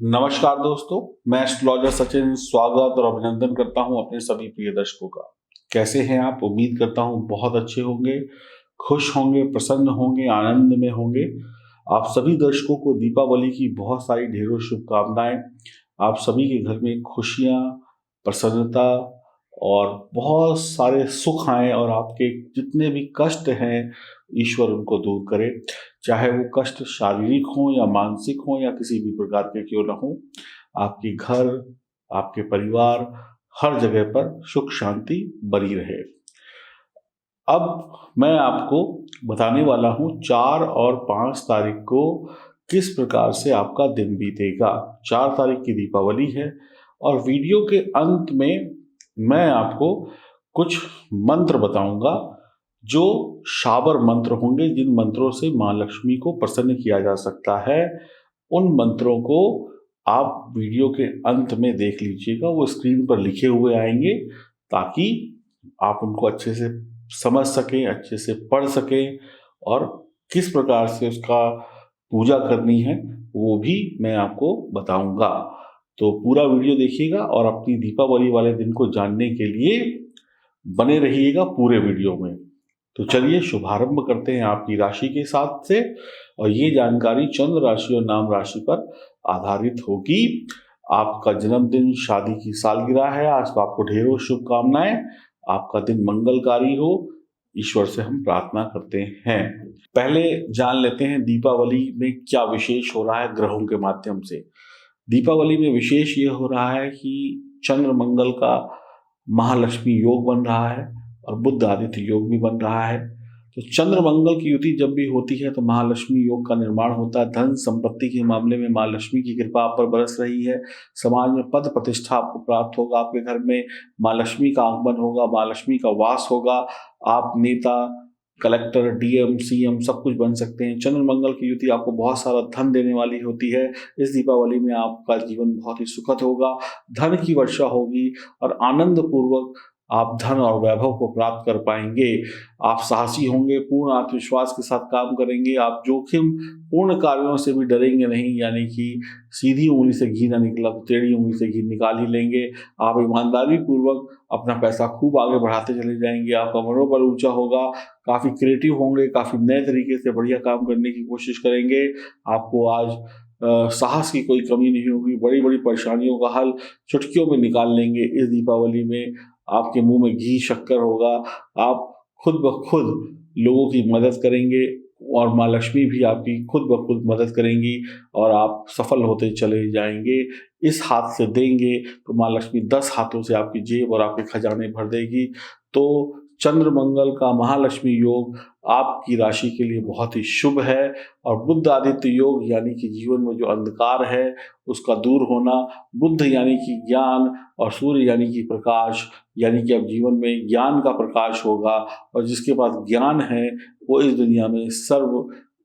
नमस्कार दोस्तों, मैं एस्ट्रोलॉजर सचिन स्वागत और अभिनंदन करता हूं अपने सभी प्रिय दर्शकों का। कैसे हैं आप? उम्मीद करता हूं बहुत अच्छे होंगे, खुश होंगे, प्रसन्न होंगे, आनंद में होंगे। आप सभी दर्शकों को दीपावली की बहुत सारी ढेरों शुभकामनाएं। आप सभी के घर में खुशियां, प्रसन्नता और बहुत सारे सुख आए और आपके जितने भी कष्ट हैं ईश्वर उनको दूर करे। चाहे वो कष्ट शारीरिक हो या मानसिक हो या किसी भी प्रकार के क्यों न हो, आपके घर, आपके परिवार, हर जगह पर सुख शांति बनी रहे। अब मैं आपको बताने वाला हूं 4 और 5 तारीख को किस प्रकार से आपका दिन बीतेगा। 4 तारीख की दीपावली है और वीडियो के अंत में मैं आपको कुछ मंत्र बताऊंगा जो शाबर मंत्र होंगे, जिन मंत्रों से मां लक्ष्मी को प्रसन्न किया जा सकता है। उन मंत्रों को आप वीडियो के अंत में देख लीजिएगा, वो स्क्रीन पर लिखे हुए आएंगे ताकि आप उनको अच्छे से समझ सकें, अच्छे से पढ़ सकें और किस प्रकार से उसका पूजा करनी है वो भी मैं आपको बताऊंगा। तो पूरा वीडियो देखिएगा और अपनी दीपावली वाले दिन को जानने के लिए बने रहिएगा पूरे वीडियो में। तो चलिए शुभारंभ करते हैं आपकी राशि के साथ से, और ये जानकारी चंद्र राशि और नाम राशि पर आधारित होगी। आपका जन्मदिन, शादी की सालगिरह है आज, तो आपको ढेरों शुभकामनाएं। आपका दिन मंगलकारी हो, ईश्वर से हम प्रार्थना करते हैं। पहले जान लेते हैं दीपावली में क्या विशेष हो रहा है ग्रहों के माध्यम से। दीपावली में विशेष ये हो रहा है कि चंद्र मंगल का महालक्ष्मी योग बन रहा है और बुध आदित्य योग भी बन रहा है। तो चंद्र मंगल की युति जब भी होती है तो महालक्ष्मी योग का निर्माण होता है। धन संपत्ति के मामले में मां लक्ष्मी की कृपा आप पर बरस रही है। समाज में पद प्रतिष्ठा आपको प्राप्त होगा। आपके घर में मां लक्ष्मी का आगमन होगा, मां लक्ष्मी का वास होगा। आप नेता, कलेक्टर, डीएम, सीएम सब कुछ बन सकते हैं। चंद्र मंगल की युति आपको बहुत सारा धन देने वाली होती है। इस दीपावली में आपका जीवन बहुत ही सुखद होगा, धन की वर्षा होगी और आनंद पूर्वक आप धन और वैभव को प्राप्त कर पाएंगे। आप साहसी होंगे, पूर्ण आत्मविश्वास के साथ काम करेंगे। आप जोखिम पूर्ण कार्यों से भी डरेंगे नहीं, यानी कि सीधी उंगली से घी ना निकला तो टेढ़ी उंगली से घी निकाल ही लेंगे। आप ईमानदारी पूर्वक अपना पैसा खूब आगे बढ़ाते चले जाएंगे। आपका मनोबल ऊंचा होगा, काफ़ी क्रिएटिव होंगे, काफ़ी नए तरीके से बढ़िया काम करने की कोशिश करेंगे। आपको आज साहस की कोई कमी नहीं होगी। बड़ी बड़ी परेशानियों का हल चुटकियों में निकाल लेंगे। इस दीपावली में आपके मुंह में घी शक्कर होगा। आप खुद ब खुद लोगों की मदद करेंगे और माँ लक्ष्मी भी आपकी खुद ब खुद मदद करेंगी और आप सफल होते चले जाएंगे। इस हाथ से देंगे तो माँ लक्ष्मी 10 हाथों से आपकी जेब और आपके खजाने भर देगी। तो चंद्र मंगल का महालक्ष्मी योग आपकी राशि के लिए बहुत ही शुभ है। और बुध आदित्य योग यानी कि जीवन में जो अंधकार है उसका दूर होना। बुध यानी कि ज्ञान और सूर्य यानी कि प्रकाश, यानी कि अब जीवन में ज्ञान का प्रकाश होगा और जिसके पास ज्ञान है वो इस दुनिया में सर्व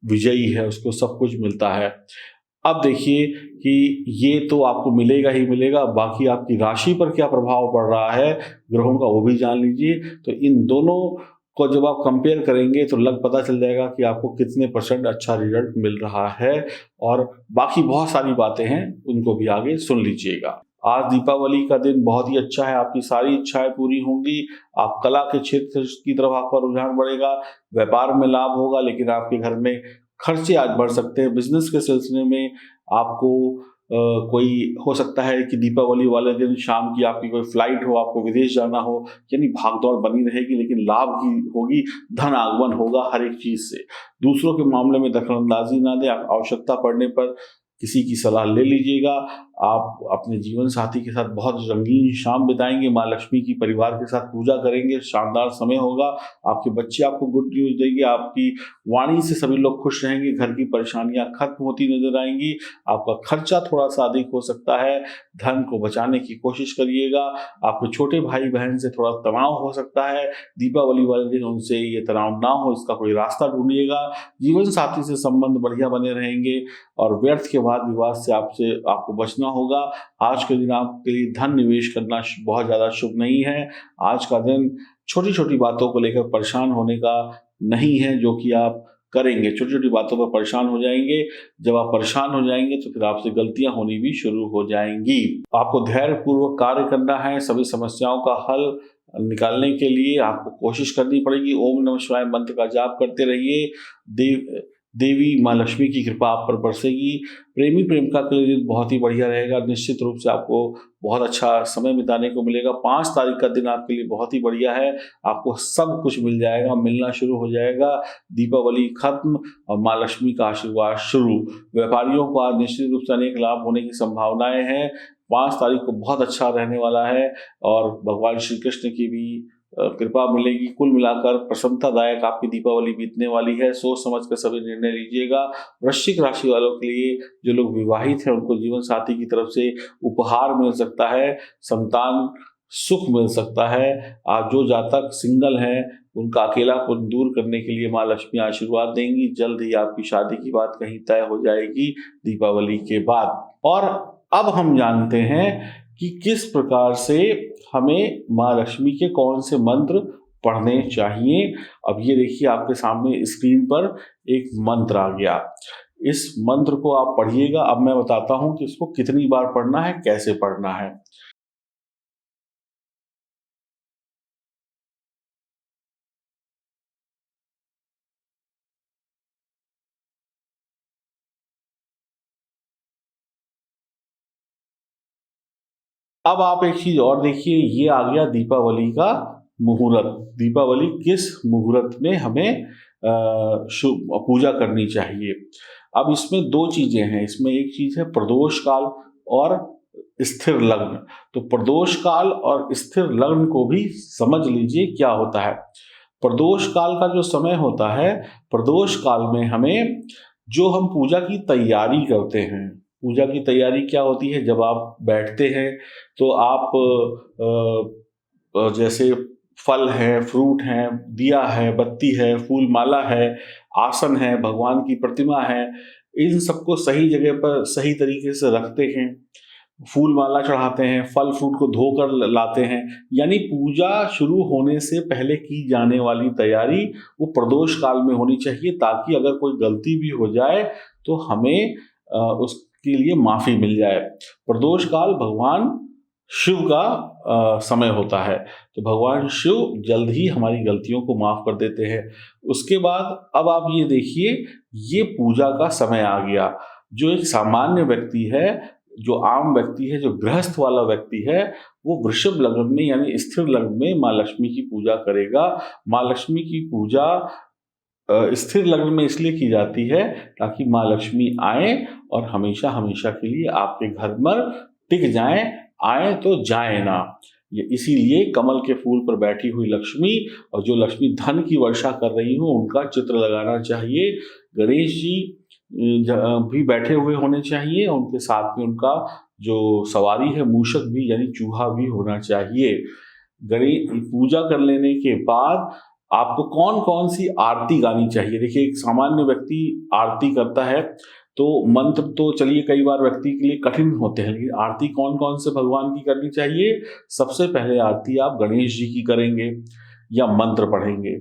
विजयी है, उसको सब कुछ मिलता है। अब देखिए कि ये तो आपको मिलेगा ही मिलेगा, बाकी आपकी राशि पर क्या प्रभाव पड़ रहा है ग्रहों का वो भी जान लीजिए। तो इन दोनों को जब आप कंपेयर करेंगे तो पता चल जाएगा कि आपको कितने % अच्छा रिजल्ट मिल रहा है। और बाकी बहुत सारी बातें हैं, उनको भी आगे सुन लीजिएगा। आज दीपावली का दिन बहुत ही अच्छा है, आपकी सारी इच्छाएं पूरी होंगी। आप कला के क्षेत्र की तरफ आपका रुझान बढ़ेगा, व्यापार में लाभ होगा, लेकिन आपके घर में खर्चे आज बढ़ सकते हैं। बिजनेस के सिलसिले में आपको कोई हो सकता है कि दीपावली वाले दिन शाम की आपकी कोई फ्लाइट हो, आपको विदेश जाना हो, यानी भागदौड़ बनी रहेगी, लेकिन लाभ की होगी, धन आगमन होगा हर एक चीज से। दूसरों के मामले में दखलंदाजी ना दें। आवश्यकता पड़ने पर किसी की सलाह ले लीजिएगा। आप अपने जीवन साथी के साथ बहुत रंगीन शाम बिताएंगे, माँ लक्ष्मी की परिवार के साथ पूजा करेंगे, शानदार समय होगा। आपके बच्चे आपको गुड न्यूज देंगे, आपकी वाणी से सभी लोग खुश रहेंगे, घर की परेशानियां खत्म होती नजर आएंगी। आपका खर्चा थोड़ा सा अधिक हो सकता है, धन को बचाने की कोशिश करिएगा। आपके छोटे भाई बहन से थोड़ा तनाव हो सकता है, दीपावली वाले दिन उनसे ये तनाव ना हो इसका कोई रास्ता ढूंढिएगा। जीवन साथी से संबंध बढ़िया बने रहेंगे और व्यर्थ के वाद विवाद से आपको बचना होगा। आज के दिन आपके लिए धन निवेश करना बहुत ज्यादा शुभ नहीं है। आज का दिन छोटी छोटी बातों को लेकर परेशान होने का नहीं है, जो कि आप करेंगे। छोटी छोटी बातों पर परेशान हो जाएंगे। जब आप परेशान हो जाएंगे तो फिर आपसे गलतियां होनी भी शुरू हो जाएंगी। आपको धैर्यपूर्वक कार्य करना है। सभी समस्याओं का हल निकालने के लिए आपको कोशिश करनी पड़ेगी। ओम नमः शिवाय मंत्र का जाप करते रहिए। देवी माँ लक्ष्मी की कृपा आप पर बरसेगी। प्रेमी प्रेमिका के लिए दिन बहुत ही बढ़िया रहेगा। निश्चित रूप से आपको बहुत अच्छा समय बिताने को मिलेगा। 5 तारीख का दिन आपके लिए बहुत ही बढ़िया है। आपको सब कुछ मिल जाएगा, मिलना शुरू हो जाएगा। दीपावली खत्म और माँ लक्ष्मी का आशीर्वाद शुरू। व्यापारियों को आज निश्चित रूप से अनेक लाभ होने की संभावनाएं हैं। 5 तारीख को बहुत अच्छा रहने वाला है और भगवान श्री कृष्ण की भी कृपा मिलेगी। कुल मिलाकर प्रसन्नतादायक आपकी दीपावली बीतने वाली है। सोच समझ कर सभी निर्णय लीजिएगा। वृश्चिक राशि वालों के लिए जो लोग विवाहित हैं उनको जीवन साथी की तरफ से उपहार मिल सकता है, संतान सुख मिल सकता है। आज जो जातक सिंगल हैं उनका अकेलापन दूर करने के लिए माँ लक्ष्मी आशीर्वाद देंगी। जल्द ही आपकी शादी की बात कहीं तय हो जाएगी दीपावली के बाद। और अब हम जानते हैं कि किस प्रकार से हमें माँ लक्ष्मी के कौन से मंत्र पढ़ने चाहिए। अब ये देखिए आपके सामने स्क्रीन पर एक मंत्र आ गया। इस मंत्र को आप पढ़िएगा। अब मैं बताता हूं कि इसको कितनी बार पढ़ना है, कैसे पढ़ना है। अब आप एक चीज और देखिए, ये आ गया दीपावली का मुहूर्त। दीपावली किस मुहूर्त में हमें पूजा करनी चाहिए। अब इसमें 2 चीजें हैं। इसमें एक चीज है प्रदोष काल और स्थिर लग्न। तो प्रदोष काल और स्थिर लग्न को भी समझ लीजिए क्या होता है। प्रदोष काल का जो समय होता है, प्रदोष काल में हमें जो हम पूजा की तैयारी करते हैं, पूजा की तैयारी क्या होती है, जब आप बैठते हैं तो आप जैसे फल है, फ्रूट है, दिया है, बत्ती है, फूल माला है, आसन है, भगवान की प्रतिमा है, इन सबको सही जगह पर सही तरीके से रखते हैं। फूल माला चढ़ाते हैं, फल फ्रूट को धोकर लाते हैं। यानी पूजा शुरू होने से पहले की जाने वाली तैयारी वो प्रदोष काल में होनी चाहिए, ताकि अगर कोई गलती भी हो जाए तो हमें उसके लिए माफी मिल जाए। प्रदोष काल भगवान शिव का समय होता है, तो भगवान शिव जल्द ही हमारी गलतियों को माफ कर देते हैं। उसके बाद अब आप ये देखिए, ये पूजा का समय आ गया। जो एक सामान्य व्यक्ति है, जो आम व्यक्ति है, जो गृहस्थ वाला व्यक्ति है, वो वृषभ लग्न में यानी स्थिर लग्न में माँ लक्ष्मी की पूजा करेगा। माँ लक्ष्मी की पूजा स्थिर लग्न में इसलिए की जाती है ताकि माँ लक्ष्मी आए और हमेशा हमेशा के लिए आपके घर पर टिक जाएं, आए तो जाए ना। ये इसीलिए कमल के फूल पर बैठी हुई लक्ष्मी और जो लक्ष्मी धन की वर्षा कर रही हो उनका चित्र लगाना चाहिए। गणेश जी भी बैठे हुए होने चाहिए, उनके साथ में उनका जो सवारी है मूषक भी यानी चूहा भी होना चाहिए। गणेश पूजा कर लेने के बाद आपको कौन कौन सी आरती गानी चाहिए। देखिए, एक सामान्य व्यक्ति आरती करता है तो मंत्र तो चलिए कई बार व्यक्ति के लिए कठिन होते हैं, लेकिन आरती कौन कौन से भगवान की करनी चाहिए। सबसे पहले आरती आप गणेश जी की करेंगे या मंत्र पढ़ेंगे।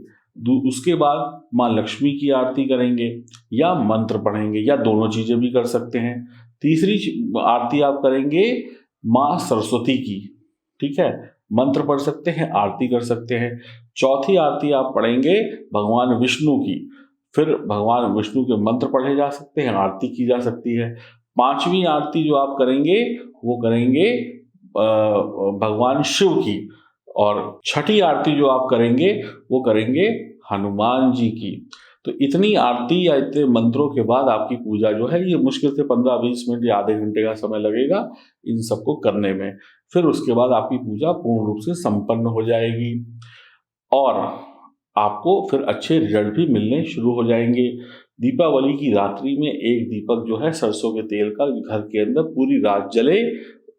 उसके बाद माँ लक्ष्मी की आरती करेंगे या मंत्र पढ़ेंगे, या दोनों चीजें भी कर सकते हैं। तीसरी आरती आप करेंगे माँ सरस्वती की, ठीक है, मंत्र पढ़ सकते हैं, आरती कर सकते हैं। चौथी आरती आप पढ़ेंगे भगवान विष्णु की, फिर भगवान विष्णु के मंत्र पढ़े जा सकते हैं, आरती की जा सकती है। 5वीं आरती जो आप करेंगे वो करेंगे भगवान शिव की, और 6ठी आरती जो आप करेंगे वो करेंगे हनुमान जी की। तो इतनी आरती या इतने मंत्रों के बाद आपकी पूजा जो है ये मुश्किल से 15-20 मिनट या आधे घंटे का समय लगेगा इन सबको करने में। फिर उसके बाद आपकी पूजा पूर्ण रूप से संपन्न हो जाएगी और आपको फिर अच्छे रिजल्ट भी मिलने शुरू हो जाएंगे। दीपावली की रात्रि में एक दीपक जो है सरसों के तेल का घर के अंदर पूरी रात जले,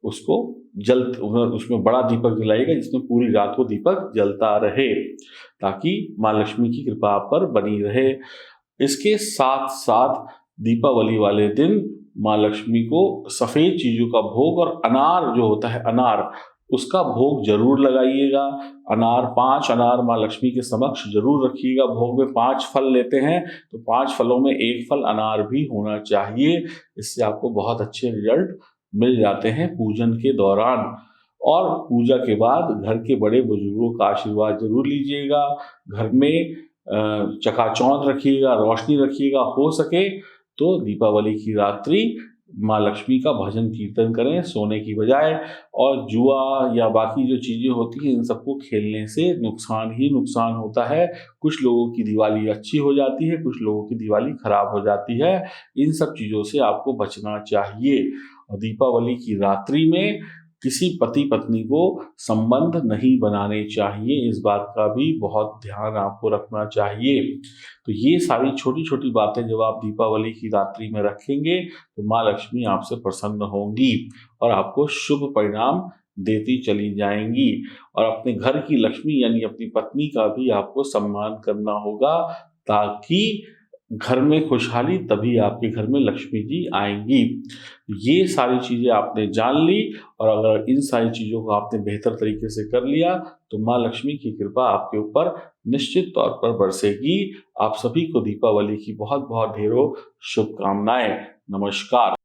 उसको उसमें बड़ा दीपक जलाइएगा जिसमें पूरी रात को दीपक जलता रहे, ताकि माँ लक्ष्मी की कृपा आप पर बनी रहे। इसके साथ साथ दीपावली वाले दिन माँ लक्ष्मी को सफेद चीजों का भोग और अनार जो होता है अनार, उसका भोग जरूर लगाइएगा। अनार 5 अनार माँ लक्ष्मी के समक्ष जरूर रखिएगा। भोग में 5 फल लेते हैं तो 5 फलों में 1 फल अनार भी होना चाहिए। इससे आपको बहुत अच्छे रिजल्ट मिल जाते हैं पूजन के दौरान। और पूजा के बाद घर के बड़े बुजुर्गों का आशीर्वाद जरूर लीजिएगा। घर में चकाचौंध रखिएगा, रोशनी रखिएगा। हो सके तो दीपावली की रात्रि माँ लक्ष्मी का भजन कीर्तन करें सोने की बजाय। और जुआ या बाकी जो चीज़ें होती हैं इन सबको खेलने से नुकसान ही नुकसान होता है। कुछ लोगों की दिवाली अच्छी हो जाती है, कुछ लोगों की दिवाली खराब हो जाती है। इन सब चीज़ों से आपको बचना चाहिए। और दीपावली की रात्रि में किसी पति पत्नी को संबंध नहीं बनाने चाहिए। इस बात का भी बहुत ध्यान आपको रखना चाहिए। तो ये सारी छोटी छोटी बातें जब आप दीपावली की रात्रि में रखेंगे तो माँ लक्ष्मी आपसे प्रसन्न होंगी और आपको शुभ परिणाम देती चली जाएंगी। और अपने घर की लक्ष्मी यानी अपनी पत्नी का भी आपको सम्मान करना होगा, ताकि घर में खुशहाली, तभी आपके घर में लक्ष्मी जी आएंगी। ये सारी चीज़ें आपने जान ली और अगर इन सारी चीज़ों को आपने बेहतर तरीके से कर लिया तो माँ लक्ष्मी की कृपा आपके ऊपर निश्चित तौर पर बरसेगी। आप सभी को दीपावली की बहुत बहुत ढेरों शुभकामनाएं। नमस्कार।